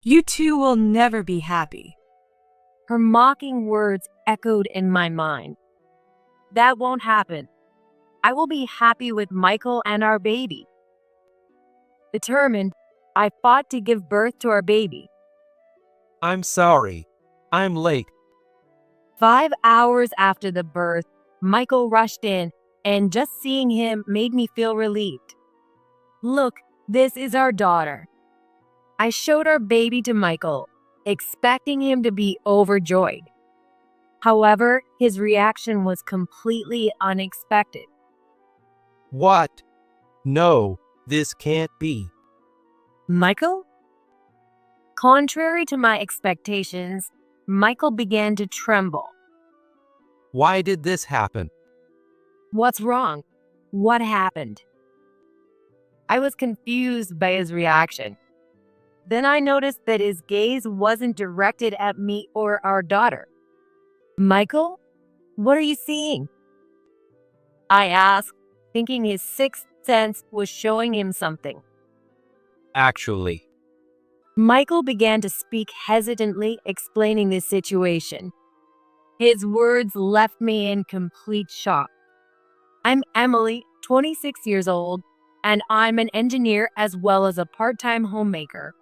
You two will never be happy. Her mocking words echoed in my mind. That won't happen. I will be happy with Michael and our baby. Determined, I fought to give birth to our baby. I'm sorry. I'm late. 5 hours after the birth, Michael rushed in, and just seeing him made me feel relieved. Look, this is our daughter. I showed our baby to Michael, expecting him to be overjoyed. However, his reaction was completely unexpected. What? No, this can't be. Michael? Contrary to my expectations, Michael began to tremble. Why did this happen? What's wrong? What happened? I was confused by his reaction. Then I noticed that his gaze wasn't directed at me or our daughter. Michael, what are you seeing? I asked, thinking his sixth sense was showing him something. Actually, Michael began to speak hesitantly, explaining the situation. His words left me in complete shock. I'm Emily, 26 years old, and I'm an engineer as well as a part-time homemaker.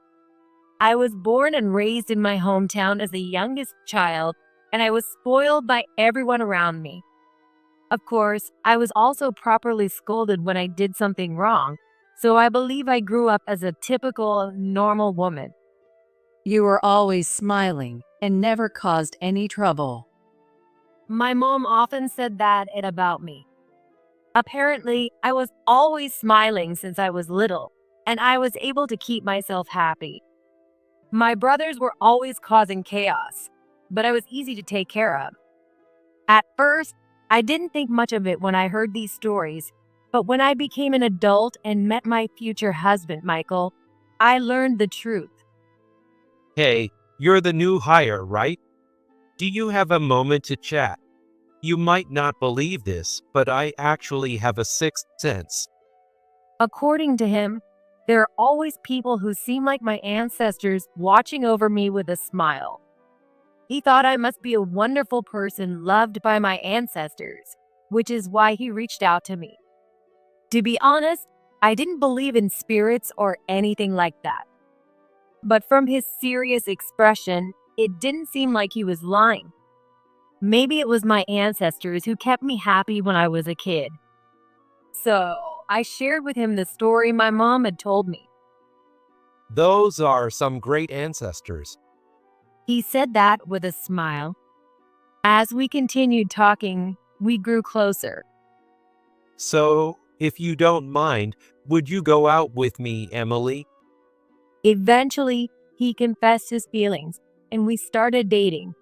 I was born and raised in my hometown as the youngest child, and I was spoiled by everyone around me. Of course, I was also properly scolded when I did something wrong, so I believe I grew up as a typical, normal woman. You were always smiling and never caused any trouble. My mom often said that about me. Apparently, I was always smiling since I was little, and I was able to keep myself happy. My brothers were always causing chaos, but I was easy to take care of. At first, I didn't think much of it when I heard these stories, but when I became an adult and met my future husband, Michael, I learned the truth. hey, you're the new hire, right? Do you have a moment to chat? You might not believe this, but I actually have a sixth sense. According to him, there are always people who seem like my ancestors watching over me with a smile. He thought I must be a wonderful person loved by my ancestors, which is why he reached out to me. To be honest, I didn't believe in spirits or anything like that. But from his serious expression, it didn't seem like he was lying. Maybe it was my ancestors who kept me happy when I was a kid. So I shared with him the story my mom had told me. Those are some great ancestors. He said that with a smile. As we continued talking, we grew closer. So, if you don't mind, would you go out with me, Emily? Eventually, he confessed his feelings, and we started dating.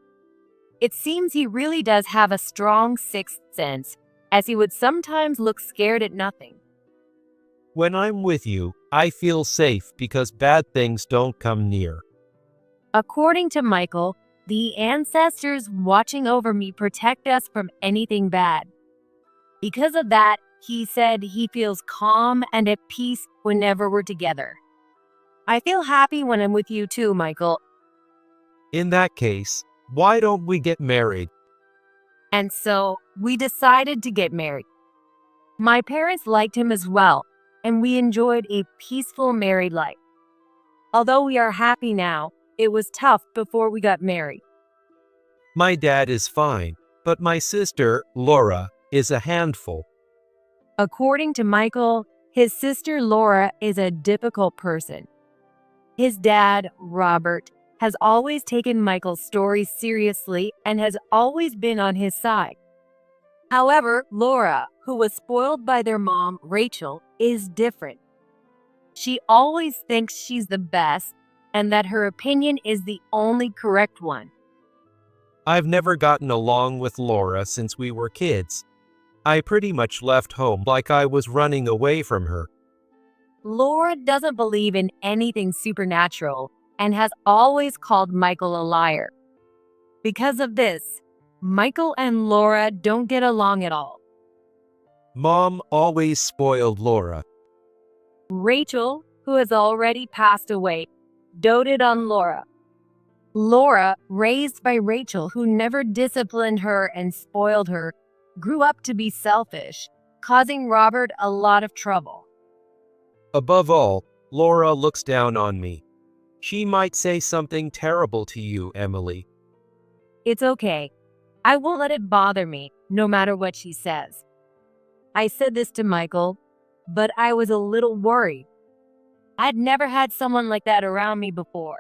It seems he really does have a strong sixth sense, as he would sometimes look scared at nothing. When I'm with you, I feel safe because bad things don't come near. According to Michael, the ancestors watching over me protect us from anything bad. Because of that, he said he feels calm and at peace whenever we're together. I feel happy when I'm with you too, Michael. In that case, why don't we get married? And so, we decided to get married. My parents liked him as well, and we enjoyed a peaceful married life. Although we are happy now, it was tough before we got married. My dad is fine, but my sister, Laura, is a handful. According to Michael, his sister Laura is a difficult person. His dad, Robert, has always taken Michael's stories seriously and has always been on his side. However, Laura, who was spoiled by their mom, Rachel, is different. She always thinks she's the best and that her opinion is the only correct one. I've never gotten along with Laura since we were kids. I pretty much left home like I was running away from her. Laura doesn't believe in anything supernatural and has always called Michael a liar. Because of this, Michael and Laura don't get along at all. Mom always spoiled Laura. Rachel, who has already passed away, doted on Laura. Laura, raised by Rachel, who never disciplined her and spoiled her, grew up to be selfish, causing Robert a lot of trouble. Above all, Laura looks down on me. She might say something terrible to you, Emily. It's okay. I won't let it bother me, no matter what she says. I said this to Michael, but I was a little worried. I'd never had someone like that around me before.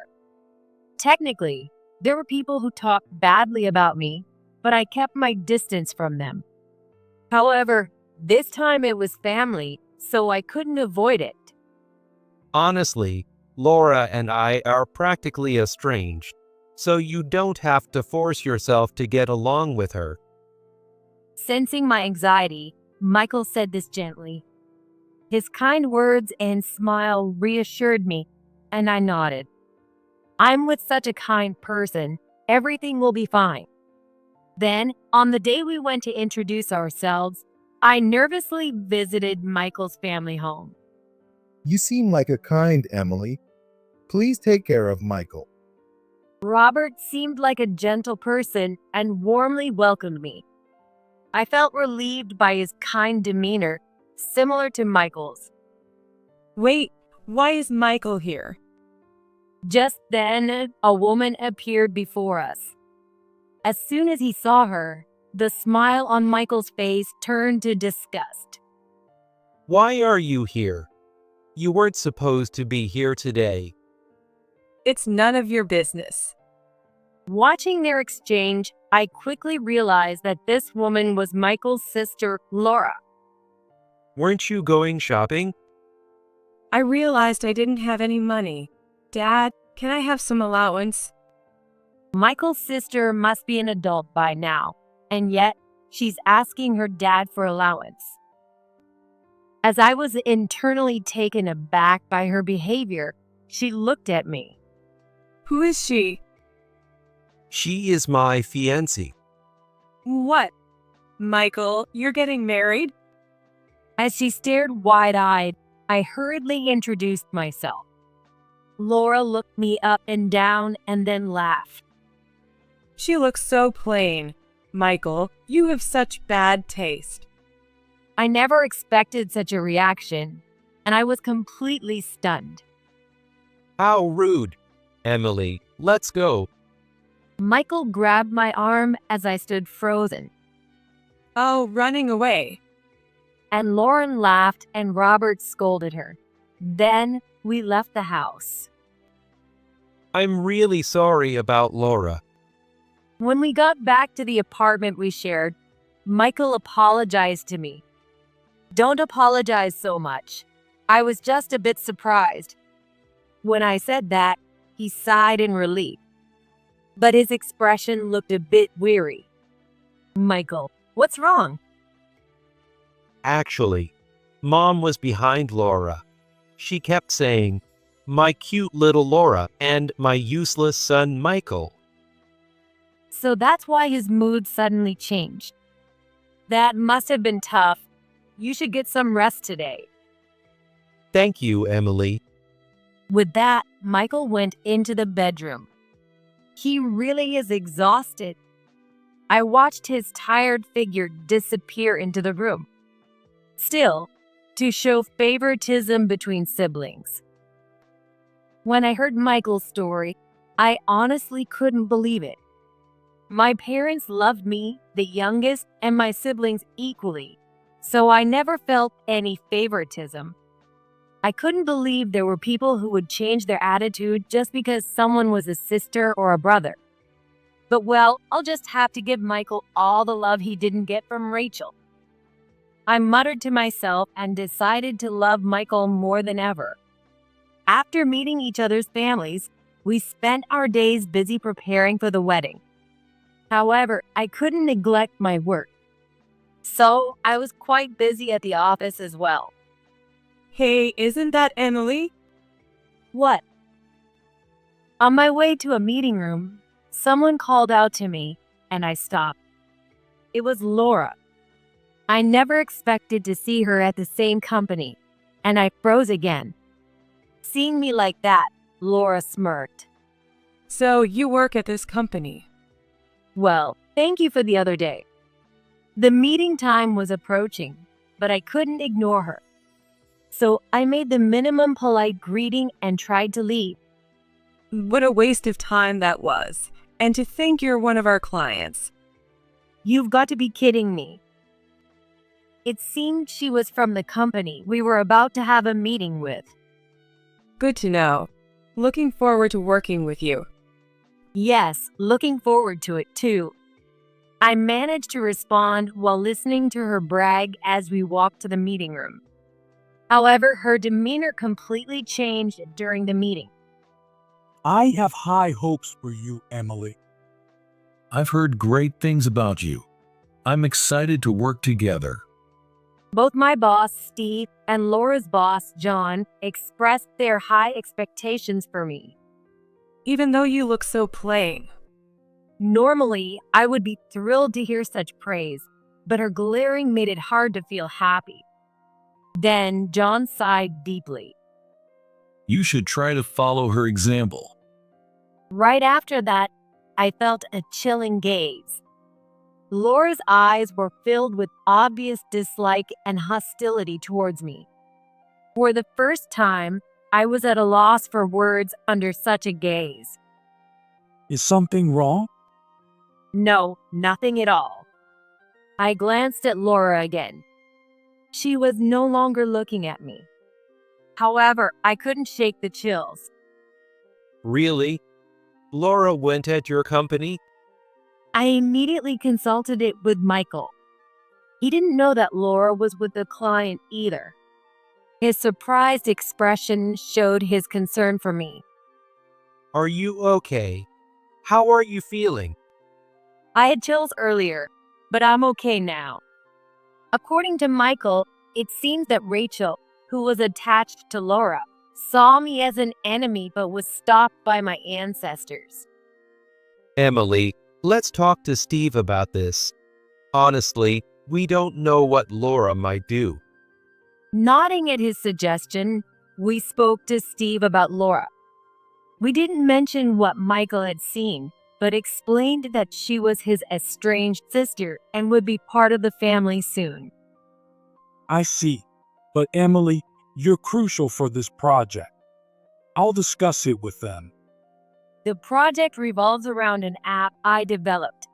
Technically, there were people who talked badly about me, but I kept my distance from them. However, this time it was family, so I couldn't avoid it. Honestly, Laura and I are practically estranged, so you don't have to force yourself to get along with her. Sensing my anxiety, Michael said this gently. His kind words and smile reassured me, and I nodded. I'm with such a kind person. Everything will be fine. Then, on the day we went to introduce ourselves, I nervously visited Michael's family home. You seem like a kind Emily. Please take care of Michael. Robert seemed like a gentle person and warmly welcomed me. I felt relieved by his kind demeanor, similar to Michael's. Wait, why is Michael here? Just then, a woman appeared before us. As soon as he saw her, the smile on Michael's face turned to disgust. Why are you here? You weren't supposed to be here today. It's none of your business. Watching their exchange, I quickly realized that this woman was Michael's sister, Laura. Weren't you going shopping? I realized I didn't have any money. Dad, can I have some allowance? Michael's sister must be an adult by now, and yet she's asking her dad for allowance. As I was internally taken aback by her behavior, she looked at me. Who is she? She is my fiancée. What? Michael, you're getting married? As she stared wide-eyed, I hurriedly introduced myself. Laura looked me up and down and then laughed. She looks so plain. Michael, you have such bad taste. I never expected such a reaction, and I was completely stunned. How rude. Emily, let's go. Michael grabbed my arm as I stood frozen, Oh, running away. and Lauren laughed and Robert scolded her. Then we left the house. I'm really sorry about Laura. When we got back to the apartment we shared, Michael apologized to me. Don't apologize so much. I was just a bit surprised. When I said that, he sighed in relief, but his expression looked a bit weary. Michael, what's wrong? Actually, Mom was behind Laura. She kept saying, "My cute little Laura" and "my useless son Michael." So that's why his mood suddenly changed. That must have been tough. You should get some rest today. Thank you, Emily. With that, Michael went into the bedroom. He really is exhausted. I watched his tired figure disappear into the room. Still, to show favoritism between siblings. When I heard Michael's story, I honestly couldn't believe it. My parents loved me, the youngest, and my siblings equally, so I never felt any favoritism. I couldn't believe there were people who would change their attitude just because someone was a sister or a brother. But well, I'll just have to give Michael all the love he didn't get from Rachel. I muttered to myself and decided to love Michael more than ever. After meeting each other's families, we spent our days busy preparing for the wedding. However, I couldn't neglect my work. So I was quite busy at the office as well. Hey, isn't that Emily? What? On my way to a meeting room, someone called out to me, and I stopped. It was Laura. I never expected to see her at the same company, and I froze again. Seeing me like that, Laura smirked. So you work at this company. Well, thank you for the other day. The meeting time was approaching, but I couldn't ignore her. So I made the minimum polite greeting and tried to leave. What a waste of time that was. And to think you're one of our clients. You've got to be kidding me. It seemed she was from the company we were about to have a meeting with. Good to know. Looking forward to working with you. Yes, looking forward to it too. I managed to respond while listening to her brag as we walked to the meeting room. However, her demeanor completely changed during the meeting. I have high hopes for you, Emily. I've heard great things about you. I'm excited to work together. Both my boss, Steve, and Laura's boss, John, expressed their high expectations for me. Even though you look so plain. Normally, I would be thrilled to hear such praise, but her glaring made it hard to feel happy. Then John sighed deeply. You should try to follow her example. Right after that, I felt a chilling gaze. Laura's eyes were filled with obvious dislike and hostility towards me. For the first time, I was at a loss for words under such a gaze. Is something wrong? No, nothing at all. I glanced at Laura again. She was no longer looking at me. However, I couldn't shake the chills. Really? Laura went at your company? I immediately consulted it with Michael. He didn't know that Laura was with the client either. His surprised expression showed his concern for me. Are you okay? How are you feeling? I had chills earlier, but I'm okay now. According to Michael, it seems that Rachel, who was attached to Laura, saw me as an enemy but was stopped by my ancestors. Emily, let's talk to Steve about this. Honestly, we don't know what Laura might do. Nodding at his suggestion, we spoke to Steve about Laura. We didn't mention what Michael had seen, but explained that she was his estranged sister and would be part of the family soon. I see. But Emily, you're crucial for this project. I'll discuss it with them. The project revolves around an app I developed.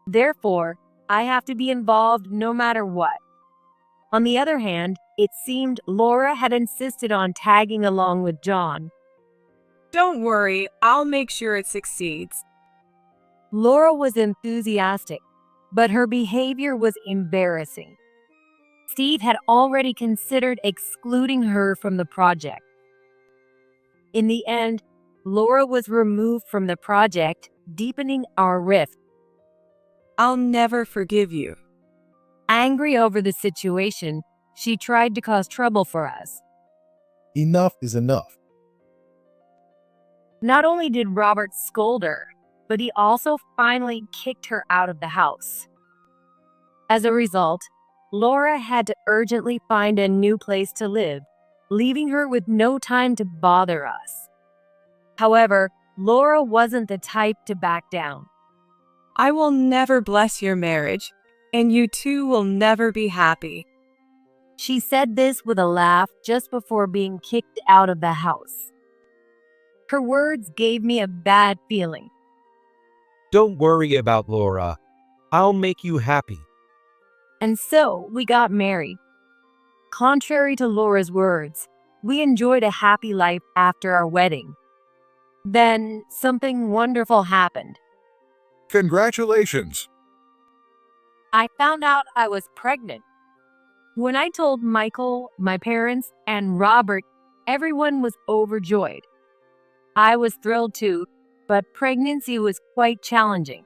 Therefore, I have to be involved no matter what. On the other hand, it seemed Laura had insisted on tagging along with John. Don't worry, I'll make sure it succeeds. Laura was enthusiastic, but her behavior was embarrassing. Steve had already considered excluding her from the project. In the end, Laura was removed from the project, deepening our rift. I'll never forgive you. Angry over the situation, she tried to cause trouble for us. Enough is enough. Not only did Robert scold her, but he also finally kicked her out of the house. As a result, Laura had to urgently find a new place to live, leaving her with no time to bother us. However, Laura wasn't the type to back down. I will never bless your marriage, and you two will never be happy. She said this with a laugh just before being kicked out of the house. Her words gave me a bad feeling. Don't worry about Laura. I'll make you happy. And so we got married. Contrary to Laura's words, we enjoyed a happy life after our wedding. Then something wonderful happened. Congratulations. I found out I was pregnant. When I told Michael, my parents, and Robert, everyone was overjoyed. I was thrilled too, but pregnancy was quite challenging.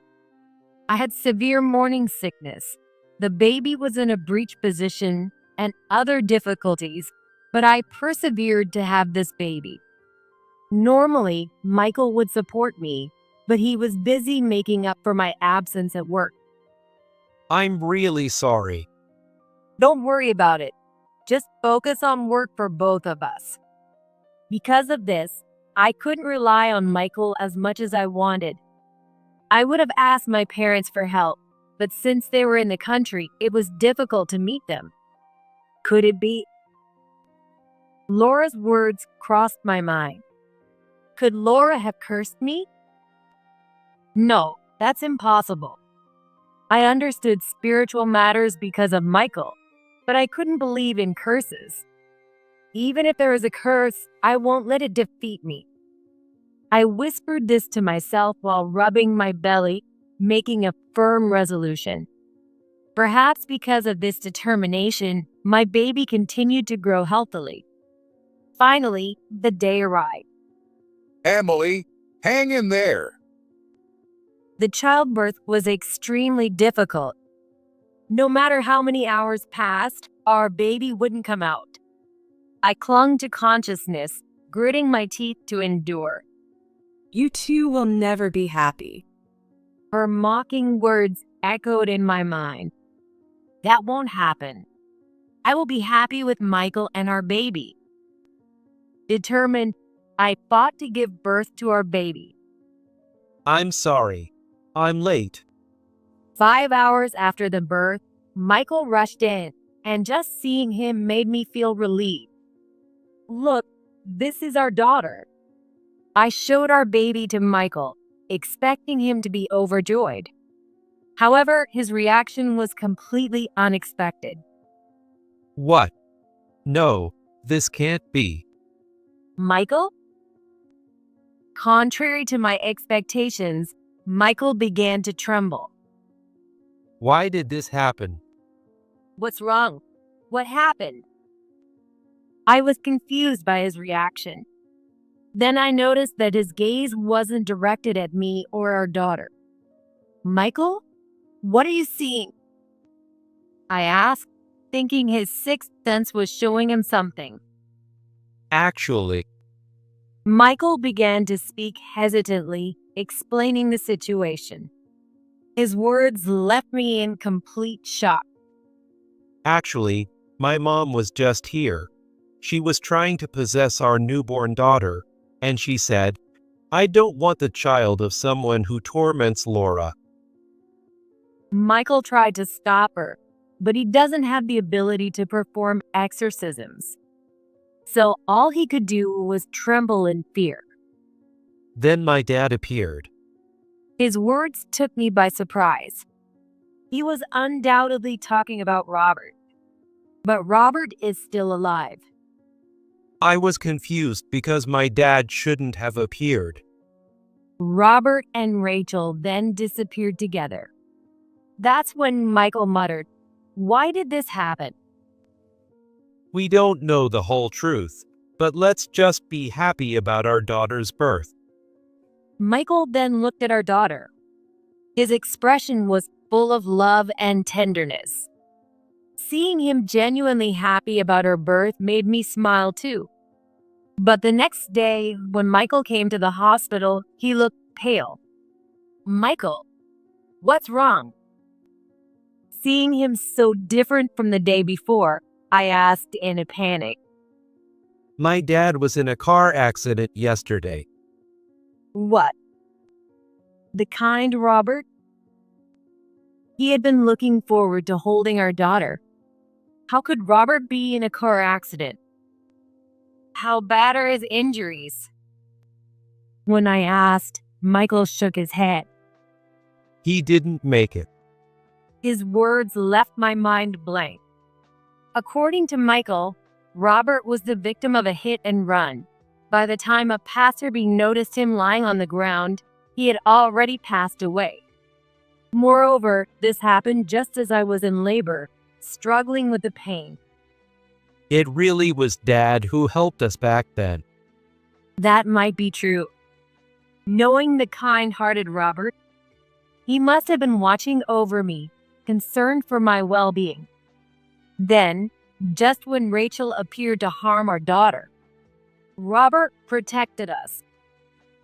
I had severe morning sickness. The baby was in a breech position and other difficulties, but I persevered to have this baby. Normally, Michael would support me, but he was busy making up for my absence at work. I'm really sorry. Don't worry about it. Just focus on work for both of us. Because of this, I couldn't rely on Michael as much as I wanted. I would have asked my parents for help, but since they were in the country, it was difficult to meet them. Could it be? Laura's words crossed my mind. Could Laura have cursed me? No, that's impossible. I understood spiritual matters because of Michael, but I couldn't believe in curses. Even if there is a curse, I won't let it defeat me. I whispered this to myself while rubbing my belly, making a firm resolution. Perhaps because of this determination, my baby continued to grow healthily. Finally, the day arrived. Emily, hang in there. The childbirth was extremely difficult. No matter how many hours passed, our baby wouldn't come out. I clung to consciousness, gritting my teeth to endure. You two will never be happy. Her mocking words echoed in my mind. That won't happen. I will be happy with Michael and our baby. Determined, I fought to give birth to our baby. I'm sorry. I'm late. 5 hours after the birth, Michael rushed in, and just seeing him made me feel relieved. Look, this is our daughter. I showed our baby to Michael, expecting him to be overjoyed. However, his reaction was completely unexpected. What? No, this can't be. Michael? Contrary to my expectations, Michael began to tremble. Why did this happen? What's wrong? What happened? I was confused by his reaction. Then I noticed that his gaze wasn't directed at me or our daughter. Michael, what are you seeing? I asked, thinking his sixth sense was showing him something. Actually, Michael began to speak hesitantly, explaining the situation. His words left me in complete shock. actually, my mom was just here. She was trying to possess our newborn daughter, and she said, I don't want the child of someone who torments Laura. Michael tried to stop her, but he doesn't have the ability to perform exorcisms. So all he could do was tremble in fear. Then my dad appeared. His words took me by surprise. He was undoubtedly talking about Robert. But Robert is still alive. I was confused because my dad shouldn't have appeared. Robert and Rachel then disappeared together. That's when Michael muttered, "Why did this happen?" We don't know the whole truth, but let's just be happy about our daughter's birth. Michael then looked at our daughter. His expression was full of love and tenderness. Seeing him genuinely happy about her birth made me smile too. But the next day, when Michael came to the hospital, he looked pale. Michael, what's wrong? Seeing him so different from the day before, I asked in a panic. My dad was in a car accident yesterday. What? The kind Robert? He had been looking forward to holding our daughter. How could Robert be in a car accident? How bad are his injuries? When I asked, Michael shook his head. He didn't make it. His words left my mind blank. According to Michael, Robert was the victim of a hit and run. By the time a passerby noticed him lying on the ground, he had already passed away. Moreover, this happened just as I was in labor, struggling with the pain. It really was Dad who helped us back then. That might be true. Knowing the kind-hearted Robert, he must have been watching over me, concerned for my well-being. Then, just when Rachel appeared to harm our daughter, Robert protected us.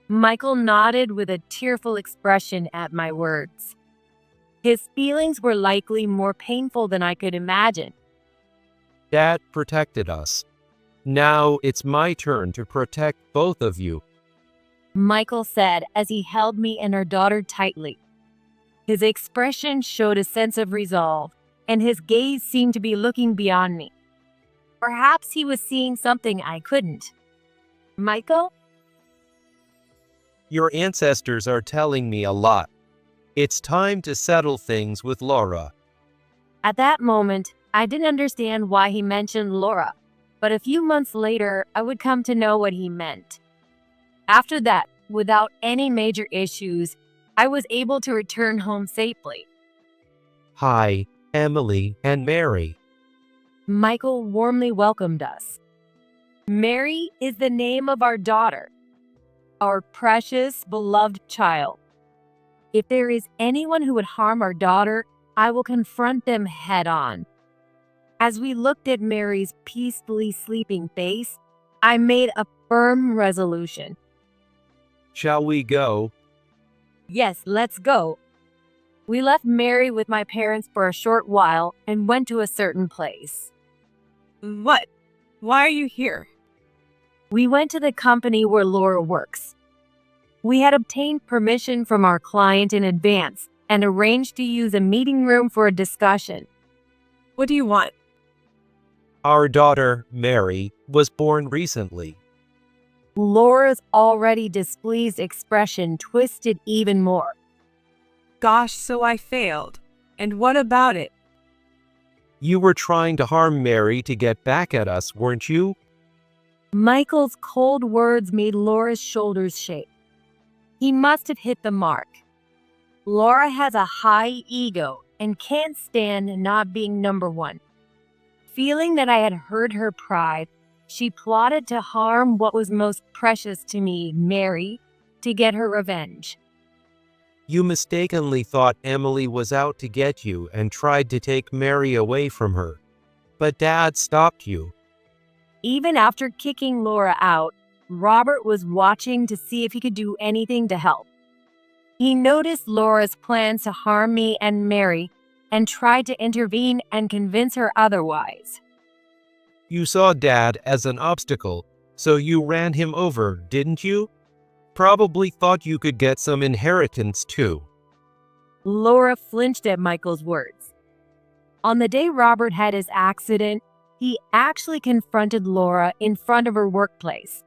Michael nodded with a tearful expression at my words. His feelings were likely more painful than I could imagine. Dad protected us. Now it's my turn to protect both of you. Michael said as he held me and our daughter tightly. His expression showed a sense of resolve, and his gaze seemed to be looking beyond me. Perhaps he was seeing something I couldn't. Michael? Your ancestors are telling me a lot. It's time to settle things with Laura. At that moment, I didn't understand why he mentioned Laura, but a few months later, I would come to know what he meant. After that, without any major issues, I was able to return home safely. Hi, Emily and Mary. Michael warmly welcomed us. Mary is the name of our daughter, our precious, beloved child. If there is anyone who would harm our daughter, I will confront them head on. As we looked at Mary's peacefully sleeping face, I made a firm resolution. Shall we go? Yes, let's go. We left Mary with my parents for a short while and went to a certain place. What? Why are you here? We went to the company where Laura works. We had obtained permission from our client in advance and arranged to use a meeting room for a discussion. What do you want? Our daughter, Mary, was born recently. Laura's already displeased expression twisted even more. Gosh, so I failed. And what about it? You were trying to harm Mary to get back at us, weren't you? Michael's cold words made Laura's shoulders shake. He must have hit the mark. Laura has a high ego and can't stand not being number one. Feeling that I had hurt her pride, she plotted to harm what was most precious to me, Mary, to get her revenge. You mistakenly thought Emily was out to get you and tried to take Mary away from her. But Dad stopped you. Even after kicking Laura out, Robert was watching to see if he could do anything to help. He noticed Laura's plans to harm me and Mary and tried to intervene and convince her otherwise. You saw Dad as an obstacle, so you ran him over, didn't you? Probably thought you could get some inheritance too. Laura flinched at Michael's words. On the day Robert had his accident, he actually confronted Laura in front of her workplace.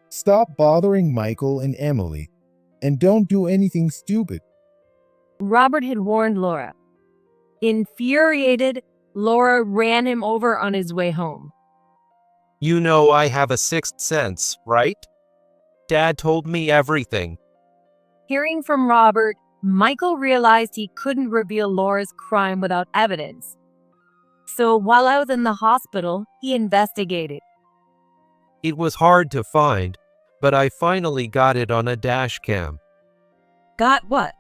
Stop bothering Michael and Emily, and don't do anything stupid. Robert had warned Laura. Infuriated, Laura ran him over on his way home. You know I have a sixth sense, right? Dad told me everything. Hearing from Robert, Michael realized he couldn't reveal Laura's crime without evidence. So while I was in the hospital, he investigated. It was hard to find, but I finally got it on a dash cam. Got what?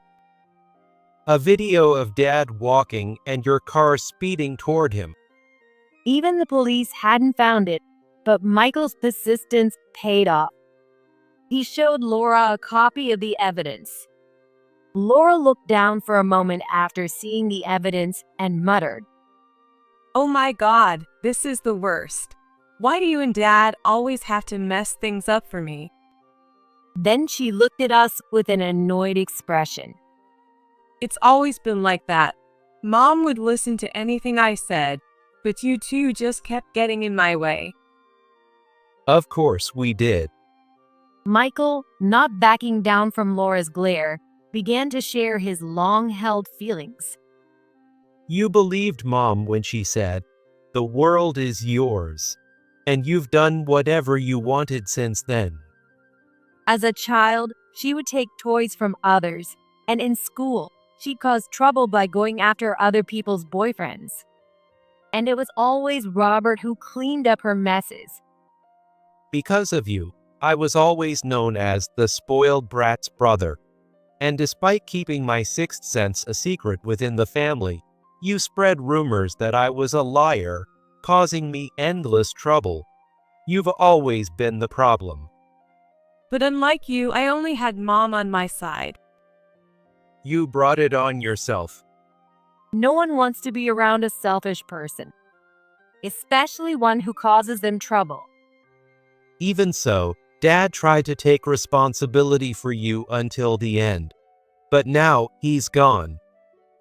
A video of Dad walking and your car speeding toward him. Even the police hadn't found it, but Michael's persistence paid off. He showed Laura a copy of the evidence. Laura looked down for a moment after seeing the evidence and muttered, Oh my God, this is the worst. Why do you and Dad always have to mess things up for me? Then she looked at us with an annoyed expression. It's always been like that. Mom would listen to anything I said, but you two just kept getting in my way. Of course we did. Michael, not backing down from Laura's glare, began to share his long-held feelings. You believed Mom when she said, "The world is yours," and you've done whatever you wanted since then. As a child, she would take toys from others, and in school, she caused trouble by going after other people's boyfriends. And it was always Robert who cleaned up her messes. Because of you, I was always known as the spoiled brat's brother. And despite keeping my sixth sense a secret within the family, you spread rumors that I was a liar, causing me endless trouble. You've always been the problem. But unlike you, I only had Mom on my side. You brought it on yourself. No one wants to be around a selfish person, especially one who causes them trouble. Even so, Dad tried to take responsibility for you until the end. But now he's gone.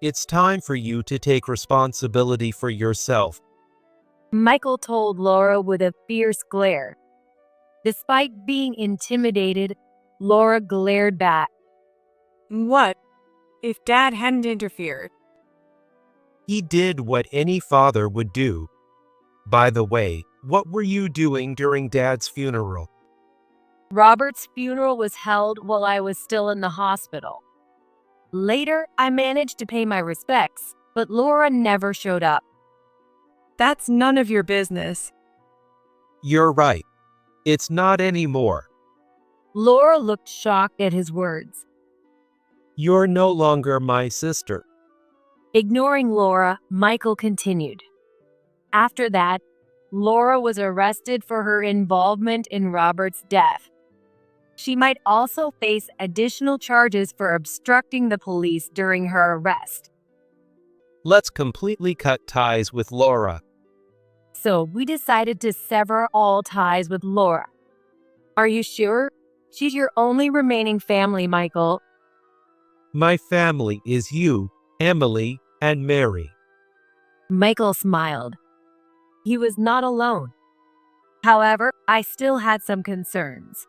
It's time for you to take responsibility for yourself. Michael told Laura with a fierce glare. Despite being intimidated, Laura glared back. What if Dad hadn't interfered? He did what any father would do. By the way, what were you doing during Dad's funeral? Robert's funeral was held while I was still in the hospital. Later, I managed to pay my respects, but Laura never showed up. That's none of your business. You're right. It's not anymore. Laura looked shocked at his words. You're no longer my sister. Ignoring Laura, Michael continued. After that, Laura was arrested for her involvement in Robert's death. She might also face additional charges for obstructing the police during her arrest. Let's completely cut ties with Laura. So we decided to sever all ties with Laura. Are you sure? She's your only remaining family, Michael. My family is you, Emily, and Mary. Michael smiled. He was not alone. However, I still had some concerns.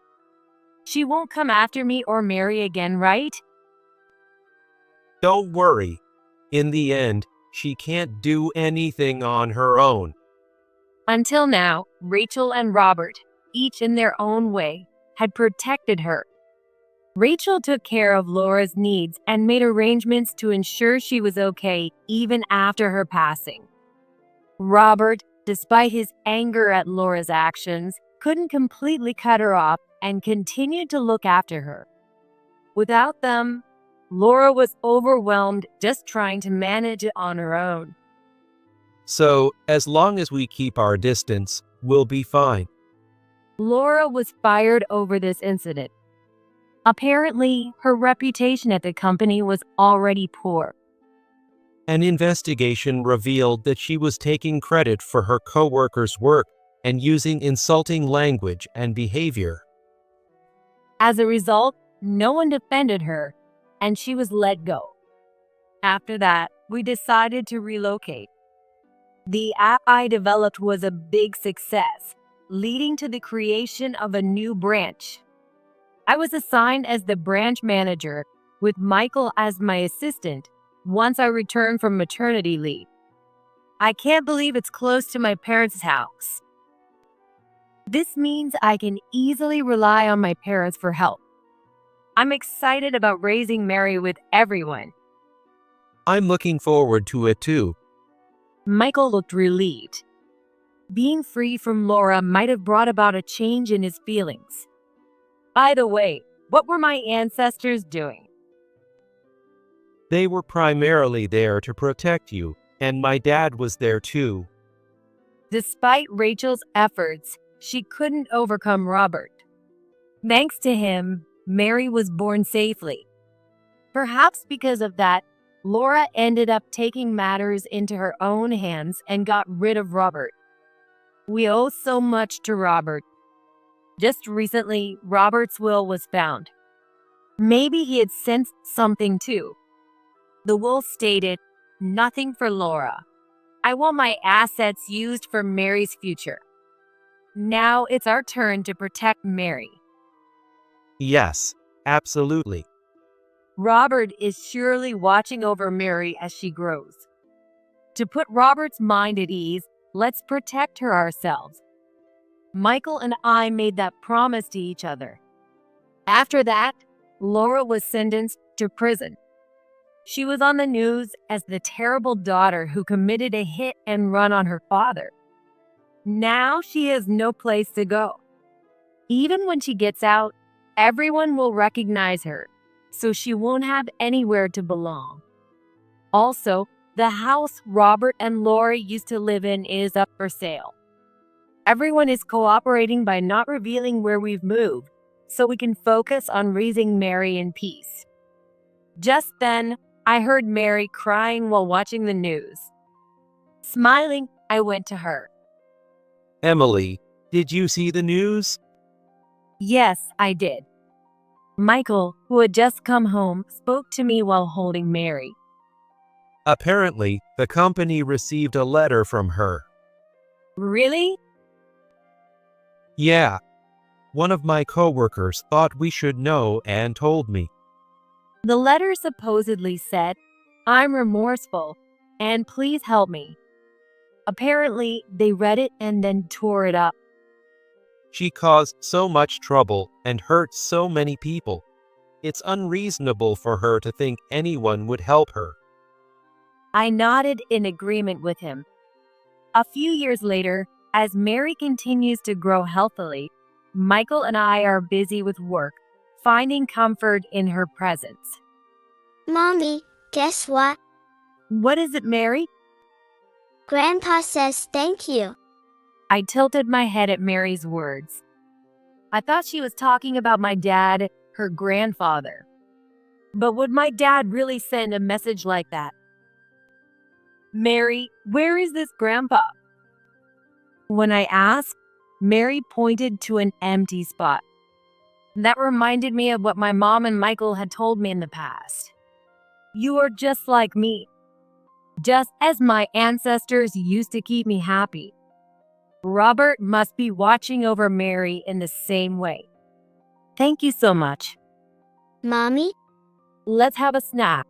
She won't come after me or Mary again, right? Don't worry. In the end, she can't do anything on her own. Until now, Rachel and Robert, each in their own way, had protected her. Rachel took care of Laura's needs and made arrangements to ensure she was okay even after her passing. Robert, despite his anger at Laura's actions, couldn't completely cut her off and continued to look after her. Without them, Laura was overwhelmed just trying to manage it on her own. So, as long as we keep our distance, we'll be fine. Laura was fired over this incident. Apparently, her reputation at the company was already poor. An investigation revealed that she was taking credit for her co-workers' work and using insulting language and behavior. As a result, no one defended her, and she was let go. After that, we decided to relocate. The app I developed was a big success, leading to the creation of a new branch. I was assigned as the branch manager, with Michael as my assistant, once I returned from maternity leave. I can't believe it's close to my parents' house. This means I can easily rely on my parents for help. I'm excited about raising Mary with everyone. I'm looking forward to it too. Michael looked relieved. Being free from Laura might have brought about a change in his feelings. By the way, what were my ancestors doing? They were primarily there to protect you, and my dad was there too. Despite Rachel's efforts, she couldn't overcome Robert. Thanks to him, Mary was born safely. Perhaps because of that, Laura ended up taking matters into her own hands and got rid of Robert. We owe so much to Robert. Just recently, Robert's will was found. Maybe he had sensed something too. The will stated, "Nothing for Laura. I want my assets used for Mary's future." Now it's our turn to protect Mary. Yes, absolutely. Robert is surely watching over Mary as she grows. To put Robert's mind at ease, let's protect her ourselves. Michael and I made that promise to each other. After that, Laura was sentenced to prison. She was on the news as the terrible daughter who committed a hit and run on her father. Now she has no place to go. Even when she gets out, everyone will recognize her, so she won't have anywhere to belong. Also, the house Robert and Laura used to live in is up for sale. Everyone is cooperating by not revealing where we've moved, so we can focus on raising Mary in peace. Just then, I heard Mary crying while watching the news. Smiling, I went to her. Emily, did you see the news? Yes, I did. Michael, who had just come home, spoke to me while holding Mary. Apparently, the company received a letter from her. Really? Yeah. One of my coworkers thought we should know and told me. The letter supposedly said, "I'm remorseful, and please help me." Apparently, they read it and then tore it up. She caused so much trouble and hurt so many people. It's unreasonable for her to think anyone would help her. I nodded in agreement with him. A few years later, as Mary continues to grow healthily, Michael and I are busy with work, finding comfort in her presence. Mommy, guess what? What is it, Mary? Grandpa says thank you. I tilted my head at Mary's words. I thought she was talking about my dad, her grandfather. But would my dad really send a message like that? Mary, where is this grandpa? When I asked, Mary pointed to an empty spot. That reminded me of what my mom and Michael had told me in the past. You are just like me. Just as my ancestors used to keep me happy, Robert must be watching over Mary in the same way. Thank you so much. Mommy? Let's have a snack.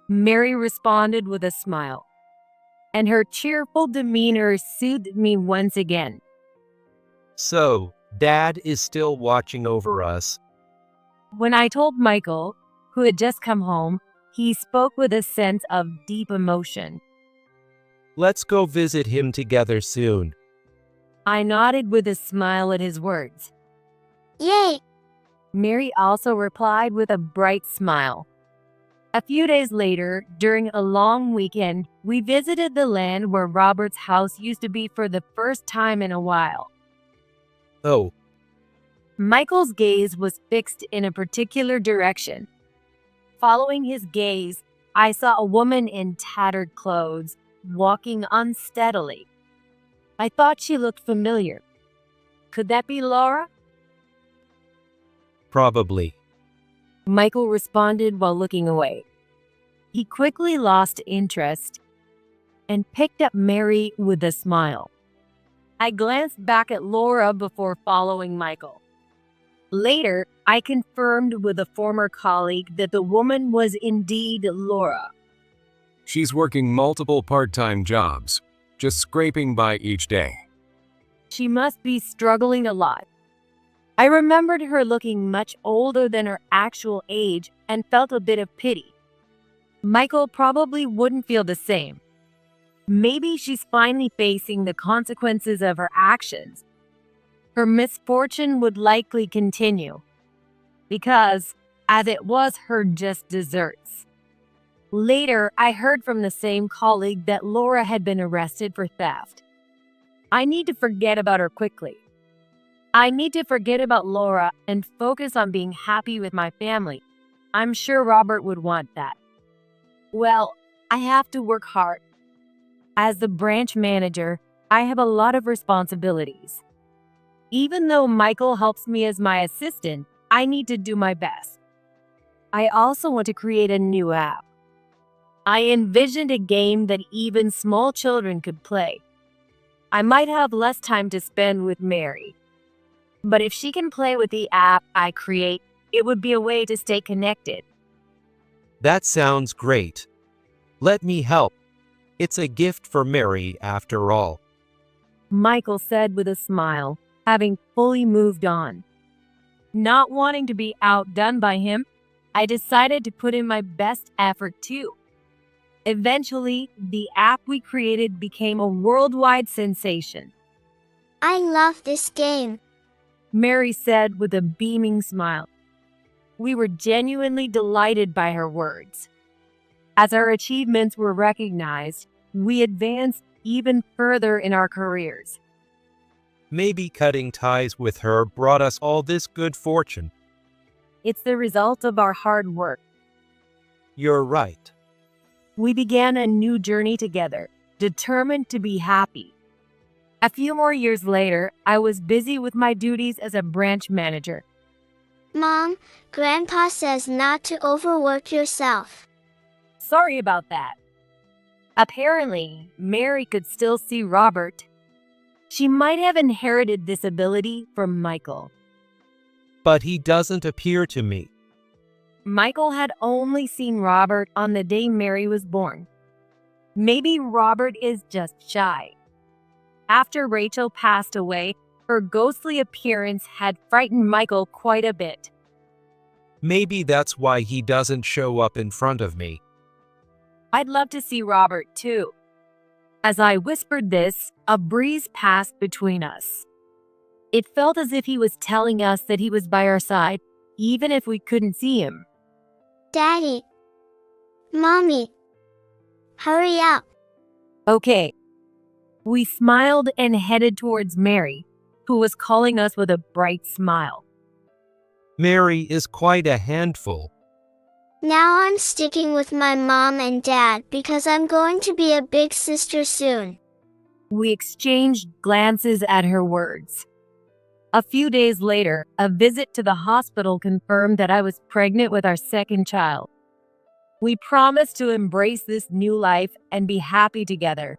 Mary responded with a smile, and her cheerful demeanor soothed me once again. So, Dad is still watching over us. When I told Michael, who had just come home, he spoke with a sense of deep emotion. Let's go visit him together soon. I nodded with a smile at his words. Yay! Mary also replied with a bright smile. A few days later, during a long weekend, we visited the land where Robert's house used to be for the first time in a while. Oh, Michael's gaze was fixed in a particular direction. Following his gaze, I saw a woman in tattered clothes, walking unsteadily. I thought she looked familiar. Could that be Laura? probably. Michael responded while looking away. He quickly lost interest and picked up Mary with a smile. I glanced back at Laura before following Michael. Later, I confirmed with a former colleague that the woman was indeed Laura. She's working multiple part-time jobs, just scraping by each day. She must be struggling a lot. I remembered her looking much older than her actual age and felt a bit of pity. Michael probably wouldn't feel the same. Maybe she's finally facing the consequences of her actions. Her misfortune would likely continue, because, as it was her just desserts. Later, I heard from the same colleague that Laura had been arrested for theft. I need to forget about her quickly. I need to forget about Laura and focus on being happy with my family. I'm sure Robert would want that. Well, I have to work hard. As the branch manager, I have a lot of responsibilities. Even though Michael helps me as my assistant, I need to do my best. I also want to create a new app. I envisioned a game that even small children could play. I might have less time to spend with Mary. But if she can play with the app I create, it would be a way to stay connected. That sounds great. Let me help. It's a gift for Mary, after all. Michael said with a smile, having fully moved on. Not wanting to be outdone by him, I decided to put in my best effort too. Eventually, the app we created became a worldwide sensation. I love this game. Mary said with a beaming smile. We were genuinely delighted by her words. As our achievements were recognized, we advanced even further in our careers. Maybe cutting ties with her brought us all this good fortune. It's the result of our hard work. You're right. We began a new journey together, determined to be happy. A few more years later, I was busy with my duties as a branch manager. Mom, Grandpa says not to overwork yourself. Sorry about that. Apparently, Mary could still see Robert. She might have inherited this ability from Michael. But he doesn't appear to me. Michael had only seen Robert on the day Mary was born. Maybe Robert is just shy. After Rachel passed away, her ghostly appearance had frightened Michael quite a bit. Maybe that's why he doesn't show up in front of me. I'd love to see Robert too. As I whispered this, a breeze passed between us. It felt as if he was telling us that he was by our side, even if we couldn't see him. Daddy. Mommy. Hurry up. Okay. We smiled and headed towards Mary, who was calling us with a bright smile. Mary is quite a handful. Now I'm sticking with my mom and dad because I'm going to be a big sister soon. We exchanged glances at her words. A few days later, a visit to the hospital confirmed that I was pregnant with our second child. We promised to embrace this new life and be happy together.